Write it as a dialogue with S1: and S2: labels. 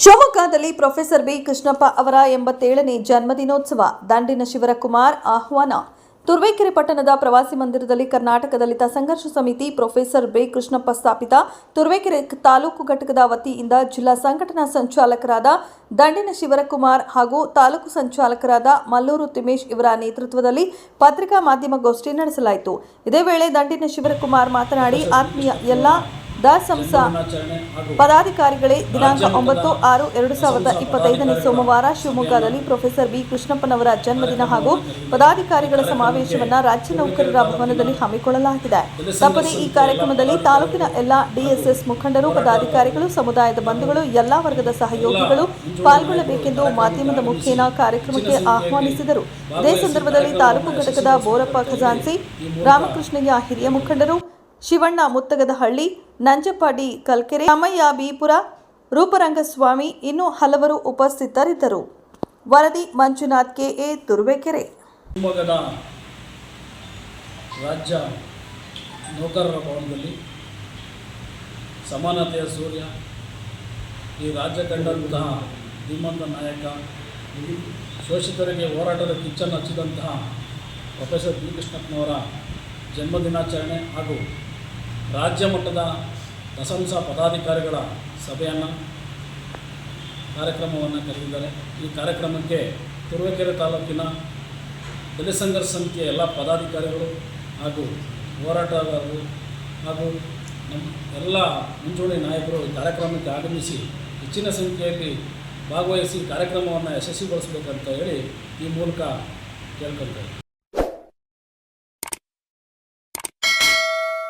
S1: ಶಿವಮೊಗ್ಗದಲ್ಲಿ professor B Krishnappa ಅವರ 87ನೇ ಜನ್ಮದಿನೋತ್ಸವ ದಂಡಿನ ಶಿವರಕುಮಾರ್ ಆಹ್ವಾನ. ತುರುವೇಕೆರೆ ಪಟ್ಟಣದ ಪ್ರವಾಸಿ ಮಂದಿರದಲ್ಲಿ ಕರ್ನಾಟಕ ದಲಿತ ಸಂಘರ್ಷ ಸಮಿತಿ ಪ್ರೊಫೆಸರ್ ಬಿ ಕೃಷ್ಣಪ್ಪ ಸ್ಥಾಪಿತ ತುರುವೇಕೆರೆ ತಾಲೂಕು ಘಟಕದ ವತಿಯಿಂದ ಜಿಲ್ಲಾ ಸಂಘಟನಾ ಸಂಚಾಲಕರಾದ ದಂಡಿನ ಶಿವರಕುಮಾರ್ ಹಾಗೂ ತಾಲೂಕು ಸಂಚಾಲಕರಾದ ಮಲ್ಲೂರು ತಿಮೇಶ್ ಇವರ ನೇತೃತ್ವದಲ್ಲಿ ಪತ್ರಿಕಾ ಮಾಧ್ಯಮಗೋಷ್ಠಿ ನಡೆಸಲಾಯಿತು. ಇದೇ ವೇಳೆ ದಂಡಿನ ಶಿವರಕುಮಾರ್ ಮಾತನಾಡಿ, ಆತ್ಮೀಯ ಎಲ್ಲ ಸಂಸ್ಥಾ ಪದಾಧಿಕಾರಿಗಳೇ, ದಿನಾಂಕ 9/6/2025 ಸೋಮವಾರ ಶಿವಮೊಗ್ಗದಲ್ಲಿ ಪ್ರೊಫೆಸರ್ ಬಿ ಕೃಷ್ಣಪ್ಪನವರ ಜನ್ಮದಿನ ಹಾಗೂ ಪದಾಧಿಕಾರಿಗಳ ಸಮಾವೇಶವನ್ನು ರಾಜ್ಯ ನೌಕರರ ಭವನದಲ್ಲಿ ಹಮ್ಮಿಕೊಳ್ಳಲಾಗಿದೆ. ತಪ್ಪದೆ ಈ ಕಾರ್ಯಕ್ರಮದಲ್ಲಿ ತಾಲೂಕಿನ ಎಲ್ಲ ಡಿಎಸ್ಎಸ್ ಮುಖಂಡರು, ಪದಾಧಿಕಾರಿಗಳು, ಸಮುದಾಯದ ಬಂಧುಗಳು, ಎಲ್ಲಾ ವರ್ಗದ ಸಹಯೋಗಿಗಳು ಪಾಲ್ಗೊಳ್ಳಬೇಕೆಂದು ಮಾಧ್ಯಮದ ಮುಖೇನ ಕಾರ್ಯಕ್ರಮಕ್ಕೆ ಆಹ್ವಾನಿಸಿದರು. ಇದೇ ಸಂದರ್ಭದಲ್ಲಿ ತಾಲೂಕು ಘಟಕದ ಬೋರಪ್ಪ ಖಜಾನ್ಸಿ, ರಾಮಕೃಷ್ಣಯ್ಯ ಹಿರಿಯ ಮುಖಂಡರು, ಶಿವಣ್ಣ ಮುತ್ತಗದಹಳ್ಳಿ, ನಂಜಪ್ಪ ಡಿ ಕಲ್ಕೆರೆ, ರಾಮಯ್ಯ ಬಿಪುರ, ರೂಪರಂಗಸ್ವಾಮಿ ಇನ್ನೂ ಹಲವರು ಉಪಸ್ಥಿತರಿದ್ದರು. ವರದಿ ಮಂಜುನಾಥ್ ಕೆಎ, ತುರುವೇಕೆರೆ.
S2: ಶಿವಮೊಗ್ಗದ ರಾಜ್ಯ ನೌಕರರ ಭವನದಲ್ಲಿ ಸಮಾನತೆಯ ಸೂರ್ಯ, ಈ ರಾಜ್ಯ ಕಂಡಂತಹ ಧೀಮಂತ ನಾಯಕ, ಶೋಷಿತರಿಗೆ ಹೋರಾಟದ ಕಿಚ್ಚನ್ನು ಹಚ್ಚಿದಂತಹ ಪ್ರೊಫೆಸರ್ ಬಿ ಕೃಷ್ಣಪ್ಪನವರ ಜನ್ಮದಿನಾಚರಣೆ ಹಾಗೂ ರಾಜ್ಯ ಮಟ್ಟದ ದಸಂಸ ಪದಾಧಿಕಾರಿಗಳ ಕಾರ್ಯಕ್ರಮವನ್ನು ಕರೆದಿದ್ದಾರೆ. ಈ ಕಾರ್ಯಕ್ರಮಕ್ಕೆ ತುರುವೇಕೆರೆ ತಾಲೂಕಿನ ದಲಿತ ಸಂಘರ್ಷ ಸಮಿತಿಯ ಎಲ್ಲ ಪದಾಧಿಕಾರಿಗಳು ಹಾಗೂ ಹೋರಾಟಗಾರರು ಹಾಗೂ ನಮ್ಮ ಎಲ್ಲ ಮುಂಚೂಣಿ ನಾಯಕರು ಈ ಕಾರ್ಯಕ್ರಮಕ್ಕೆ ಆಗಮಿಸಿ ಹೆಚ್ಚಿನ ಸಂಖ್ಯೆಯಲ್ಲಿ ಭಾಗವಹಿಸಿ ಕಾರ್ಯಕ್ರಮವನ್ನು ಯಶಸ್ವಿಗೊಳಿಸಬೇಕಂತ ಹೇಳಿ ಈ ಮೂಲಕ ಕೇಳ್ಕೊಳ್ತಾರೆ.